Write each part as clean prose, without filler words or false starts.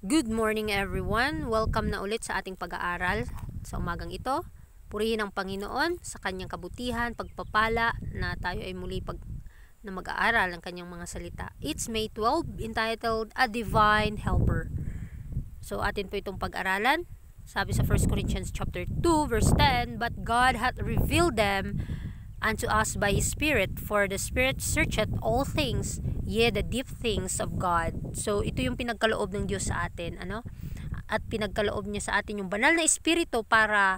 Good morning everyone! Welcome na ulit sa ating pag-aaral sa umagang ito. Purihin ang Panginoon sa kanyang kabutihan, pagpapala na tayo ay muli na mag-aaral ng kanyang mga salita. It's May 12, entitled A Divine Helper. So atin po itong pag-aralan. Sabi sa 1 Corinthians chapter 2 verse 10, But God hath revealed them unto us by His Spirit, for the Spirit searcheth all things, yea, the deep things of God. So, ito yung pinagkaloob ng Diyos sa atin, At pinagkaloob niya sa atin yung banal na Espiritu para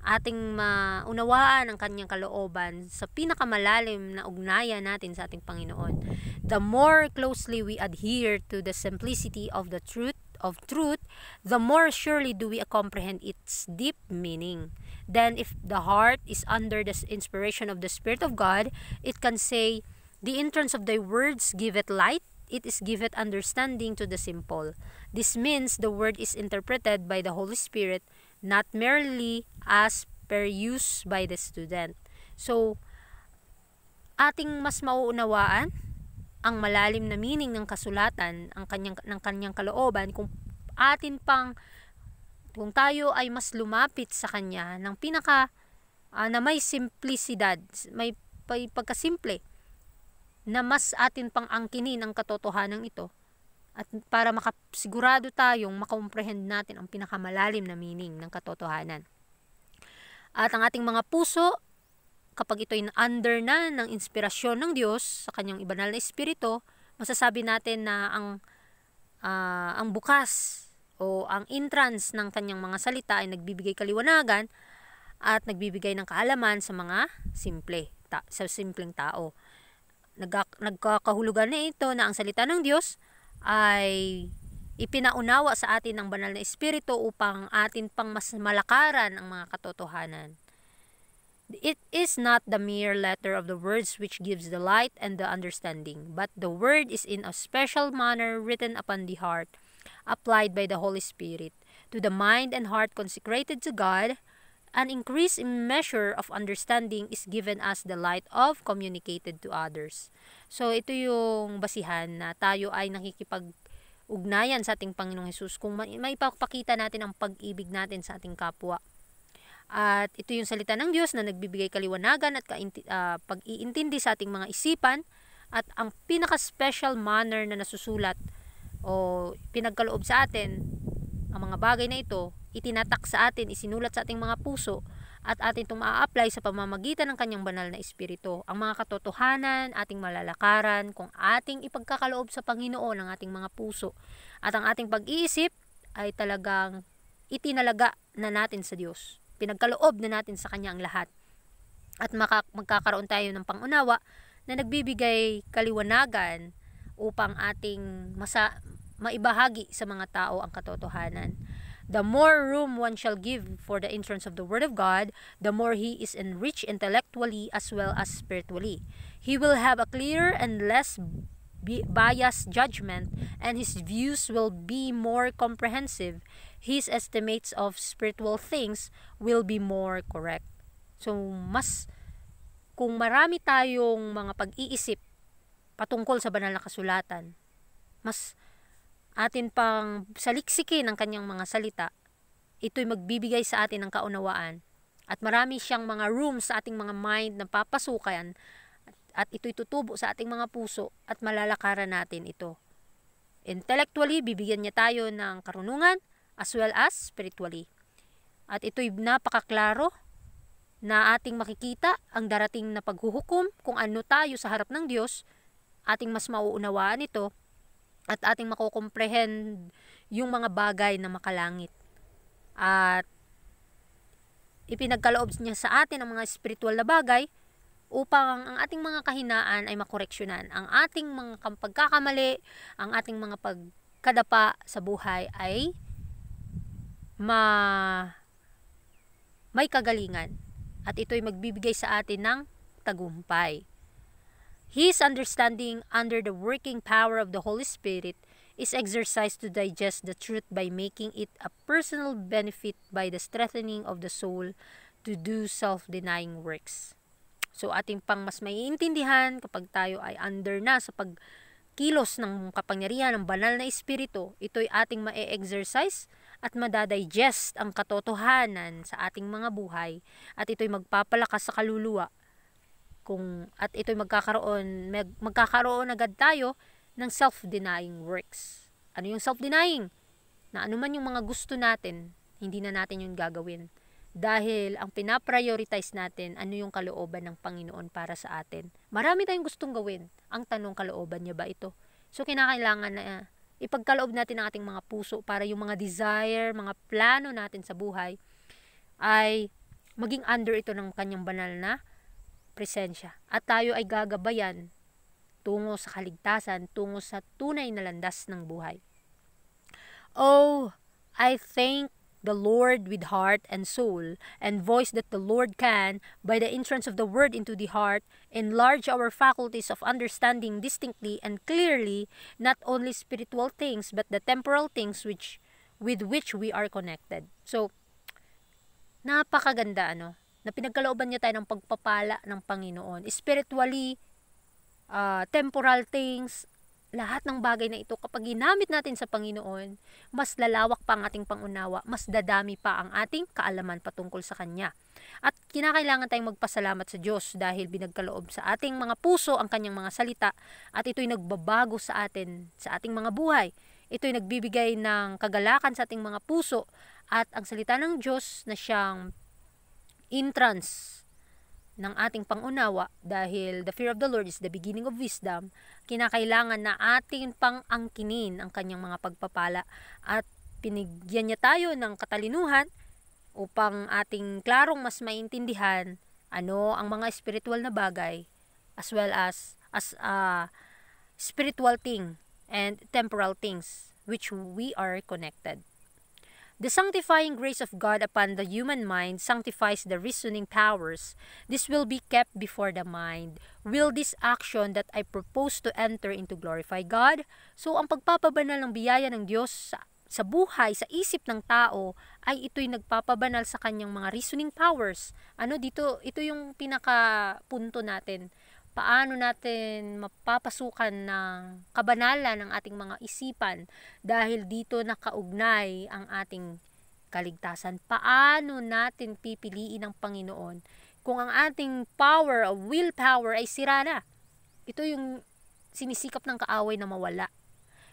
ating maunawaan ang kanyang kalooban sa pinakamalalim na ugnayan natin sa ating Panginoon. The more closely we adhere to the simplicity of the truth, the more surely do we comprehend its deep meaning. Then, if the heart is under the inspiration of the Spirit of God, it can say, The entrance of thy words giveth light, it is giveth understanding to the simple. This means the word is interpreted by the Holy Spirit, not merely as per use by the student. So, ating mas mauunawaan ang malalim na meaning ng kasulatan, ng kanyang kalooban, kung tayo ay mas lumapit sa kanya ng na may simplisidad, may pagkasimple, na mas atin pang angkinin ang katotohanan ito, at para makasigurado tayong makomprehend natin ang pinakamalalim na meaning ng katotohanan. At ang ating mga puso, kapag ito'y under na ng inspirasyon ng Diyos sa kanyang banal na Espiritu, masasabi natin na ang bukas o ang entrance ng kanyang mga salita ay nagbibigay kaliwanagan at nagbibigay ng kaalaman sa mga sa simpleng tao. Nagkakahulugan na ito na ang salita ng Diyos ay ipinaunawa sa atin ng banal na Espiritu upang atin pang mas malakaran ang mga katotohanan. It is not the mere letter of the words which gives the light and the understanding, but the word is in a special manner written upon the heart, applied by the Holy Spirit, to the mind and heart consecrated to God. An increase in measure of understanding is given as the light of communicated to others. So, ito yung basihan na tayo ay nakikipag-ugnayan sa ating Panginoong Hesus kung maipapakita natin ang pag-ibig natin sa ating kapwa. At ito yung salita ng Diyos na nagbibigay kaliwanagan at pag-iintindi sa ating mga isipan, at ang pinaka-special manner na nasusulat o pinagkaloob sa atin, ang mga bagay na ito, itinatak sa atin, isinulat sa ating mga puso, at atin itong maa-apply sa pamamagitan ng kanyang banal na Espiritu. Ang mga katotohanan, ating malalakaran kung ating ipagkakaloob sa Panginoon ang ating mga puso. At ang ating pag-iisip ay talagang itinalaga na natin sa Diyos. Pinagkaloob na natin sa kanya ang lahat. At magkakaroon tayo ng pangunawa na nagbibigay kaliwanagan upang ating maibahagi sa mga tao ang katotohanan. The more room one shall give for the entrance of the Word of God, the more he is enriched intellectually as well as spiritually. He will have a clearer and less biased judgment, and his views will be more comprehensive. His estimates of spiritual things will be more correct. So, kung marami tayong mga pag-iisip patungkol sa banal na kasulatan, mas atin pang saliksikin ang kanyang mga salita, ito'y magbibigay sa atin ng kaunawaan. At marami siyang mga rooms sa ating mga mind na papasukan, at ito'y tutubo sa ating mga puso at malalakaran natin ito. Intellectually, bibigyan niya tayo ng karunungan as well as spiritually. At ito'y napakaklaro na ating makikita ang darating na paghuhukom kung ano tayo sa harap ng Diyos. Ating mas mauunawaan ito at ating makukomprehend yung mga bagay na makalangit. At ipinagkaloob niya sa atin ang mga spiritual na bagay upang ang ating mga kahinaan ay makoreksyonan. Ang ating mga pagkakamali, ang ating mga pagkadapa sa buhay ay may kagalingan. At ito'y magbibigay sa atin ng tagumpay. His understanding under the working power of the Holy Spirit is exercised to digest the truth by making it a personal benefit by the strengthening of the soul to do self-denying works. So, ating pang mas maiintindihan kapag tayo ay under na sa kilos ng kapangyarihan ng banal na espiritu, ito'y ating ma-exercise at madadigest ang katotohanan sa ating mga buhay, at ito'y magpapalakas sa kaluluwa. At ito'y magkakaroon agad tayo ng self-denying works. Ano yung self-denying? Na anuman yung mga gusto natin, hindi na natin yung gagawin. Dahil ang pinaprioritize natin, ano yung kalooban ng Panginoon para sa atin. Marami tayong gustong gawin. Ang tanong, kalooban niya ba ito? So, kinakailangan na ipagkaloob natin ang ating mga puso para yung mga desire, mga plano natin sa buhay ay maging under ito ng kanyang banal na presensya. At tayo ay gagabayan tungo sa kaligtasan, tungo sa tunay na landas ng buhay. Oh, I thank the Lord with heart and soul, and voice that the Lord can, by the entrance of the word into the heart, enlarge our faculties of understanding distinctly and clearly, not only spiritual things, but the temporal things with which we are connected. So, napakaganda na pinagkalooban niya tayo ng pagpapala ng Panginoon. Spiritually, temporal things, lahat ng bagay na ito, kapag ginamit natin sa Panginoon, mas lalawak pa ang ating pangunawa, mas dadami pa ang ating kaalaman patungkol sa Kanya. At kinakailangan tayong magpasalamat sa Diyos dahil binagkaloob sa ating mga puso ang Kanyang mga salita, at ito'y nagbabago sa atin, sa ating mga buhay. Ito'y nagbibigay ng kagalakan sa ating mga puso, at ang salita ng Diyos na siyang entrance ng ating pangunawa, dahil the fear of the Lord is the beginning of wisdom, kinakailangan na ating pang-angkinin ang kanyang mga pagpapala, at pinigyan niya tayo ng katalinuhan upang ating klarong mas maintindihan ano ang mga spiritual na bagay, as well as spiritual thing and temporal things which we are connected. The sanctifying grace of God upon the human mind sanctifies the reasoning powers. This will be kept before the mind. Will this action that I propose to enter into glorify God? So, ang pagpapabanal ng biyaya ng Diyos sa buhay, sa isip ng tao, ay ito'y nagpapabanal sa kanyang mga reasoning powers. Ito yung pinakapunto natin. Paano natin mapapasukan ng kabanalan ng ating mga isipan, dahil dito nakaugnay ang ating kaligtasan. Paano natin pipiliin ang Panginoon kung ang ating power of willpower ay sira na? Ito yung sinisikap ng kaaway na mawala.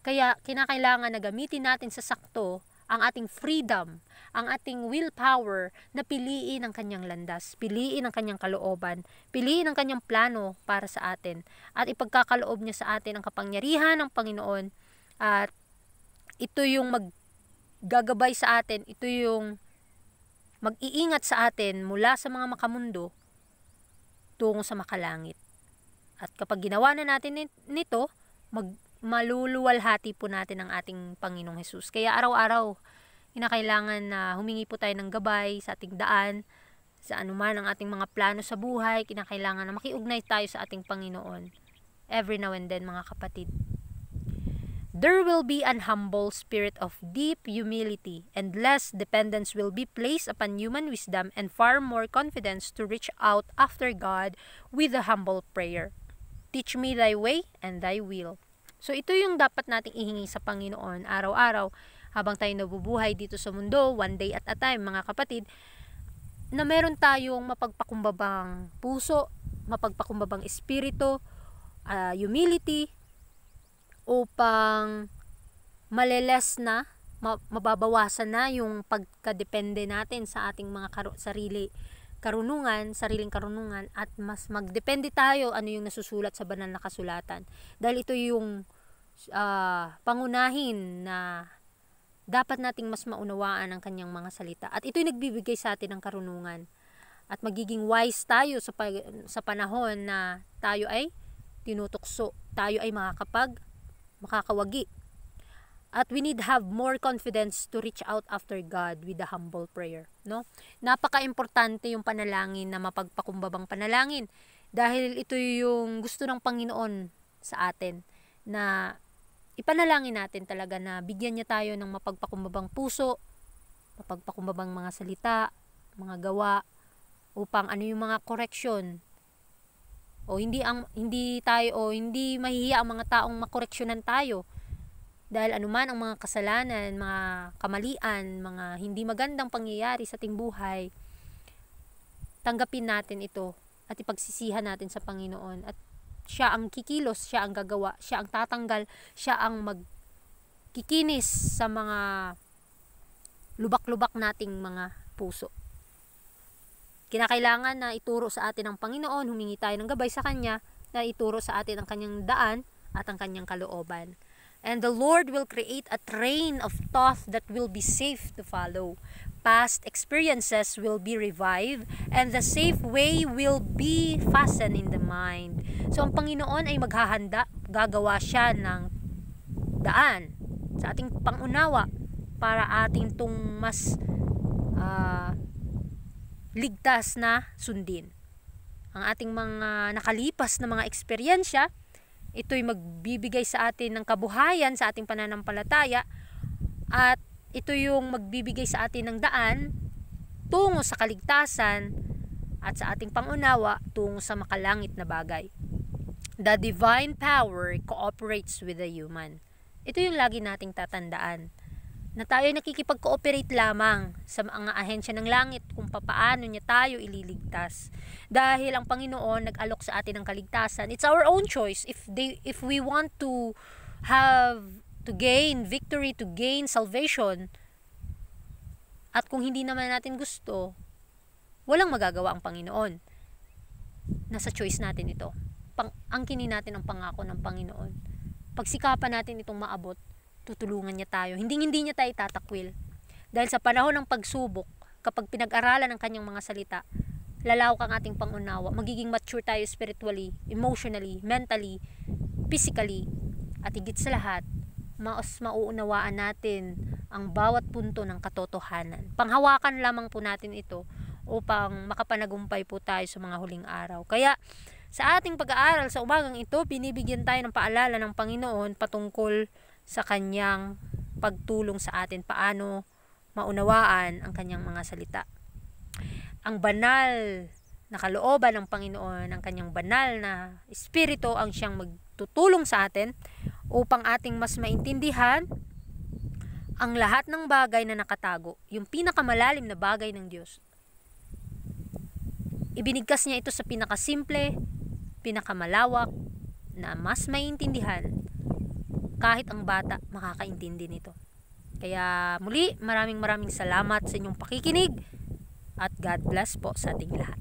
Kaya kinakailangan na gamitin natin sa sakto ang ating freedom, ang ating willpower na piliin ang kanyang landas, piliin ang kanyang kalooban, piliin ang kanyang plano para sa atin, at ipagkakaloob niya sa atin ang kapangyarihan ng Panginoon, at ito yung maggagabay sa atin, ito yung mag-iingat sa atin mula sa mga makamundo tungo sa makalangit. At kapag ginawa na natin nito, maluluwalhati po natin ang ating Panginoong Hesus. Kaya araw-araw, kinakailangan na humingi po tayo ng gabay sa ating daan, sa anuman ang ating mga plano sa buhay. Kinakailangan na makiugnay tayo sa ating Panginoon every now and then, mga kapatid. There will be an humble spirit of deep humility, and less dependence will be placed upon human wisdom, and far more confidence to reach out after God with a humble prayer. Teach me thy way and thy will. So, ito yung dapat nating ihingi sa Panginoon araw-araw habang tayo nabubuhay dito sa mundo, one day at a time, mga kapatid, na meron tayong mapagpakumbabang puso, mapagpakumbabang espiritu, humility, upang maleles na, mababawasan na yung pagkadepende natin sa ating mga sariling karunungan, at mas magdepende tayo ano yung nasusulat sa banal na kasulatan. Dahil ito yung pangunahin na dapat nating mas maunawaan ang kanyang mga salita. At ito'y nagbibigay sa atin ng karunungan. At magiging wise tayo sa panahon na tayo ay tinutukso, tayo ay makakawagi. At we need have more confidence to reach out after God with a humble prayer. No? Napaka-importante yung panalangin na mapagpakumbabang panalangin. Dahil ito yung gusto ng Panginoon sa atin. Na ipanalangin natin talaga na bigyan niya tayo ng mapagpakumbabang puso, mapagpakumbabang mga salita, mga gawa, upang ano yung mga correction O hindi mahihiya ang mga taong makoreksyonan tayo. Dahil anuman ang mga kasalanan, mga kamalian, mga hindi magandang pangyayari sa ating buhay, tanggapin natin ito at ipagsisihan natin sa Panginoon. At siya ang kikilos, siya ang gagawa, siya ang tatanggal, siya ang magkikinis sa mga lubak-lubak nating mga puso. Kinakailangan na ituro sa atin ng Panginoon, humingi tayo ng gabay sa Kanya, na ituro sa atin ang Kanyang daan at ang Kanyang kalooban. And the Lord will create a train of thought that will be safe to follow. Past experiences will be revived and the safe way will be fastened in the mind. So ang Panginoon ay maghahanda, gagawa siya ng daan sa ating pangunawa para ating tung mas ligtas na sundin. Ang ating mga nakalipas na mga eksperyensya, ito'y magbibigay sa atin ng kabuhayan sa ating pananampalataya at ito yung magbibigay sa atin ng daan tungo sa kaligtasan at sa ating pangunawa tungo sa makalangit na bagay. The divine power cooperates with the human. Ito yung lagi nating tatandaan, na tayo nakikipag-cooperate lamang sa mga ahensya ng langit kung papaano niya tayo ililigtas. Dahil ang Panginoon nag-alok sa atin ng kaligtasan. It's our own choice. If we want to gain victory, to gain salvation, at kung hindi naman natin gusto, walang magagawa ang Panginoon. Nasa choice natin ito. Angkinin natin ang pangako ng Panginoon. Pagsikapan natin itong maabot, tutulungan niya tayo. Hindi niya tayo tatakwil. Dahil sa panahon ng pagsubok, kapag pinag-aralan ang kanyang mga salita, lalawak ang ating pangunawa, magiging mature tayo spiritually, emotionally, mentally, physically, at higit sa lahat, mas mauunawaan natin ang bawat punto ng katotohanan. Panghawakan lamang po natin ito upang makapanagumpay po tayo sa mga huling araw. Kaya, sa ating pag-aaral sa umagang ito, binibigyan tayo ng paalala ng Panginoon patungkol sa kanyang pagtulong sa atin, paano maunawaan ang kanyang mga salita. Ang banal na kalooban ng Panginoon, ang kanyang banal na espiritu ang siyang magtutulong sa atin upang ating mas maintindihan ang lahat ng bagay na nakatago, yung pinakamalalim na bagay ng Diyos. Ibinigkas niya ito sa pinakasimple, pinakamalawak, na mas maintindihan kahit ang bata makakaintindi nito. Kaya muli, maraming salamat sa inyong pakikinig at God bless po sa ating lahat.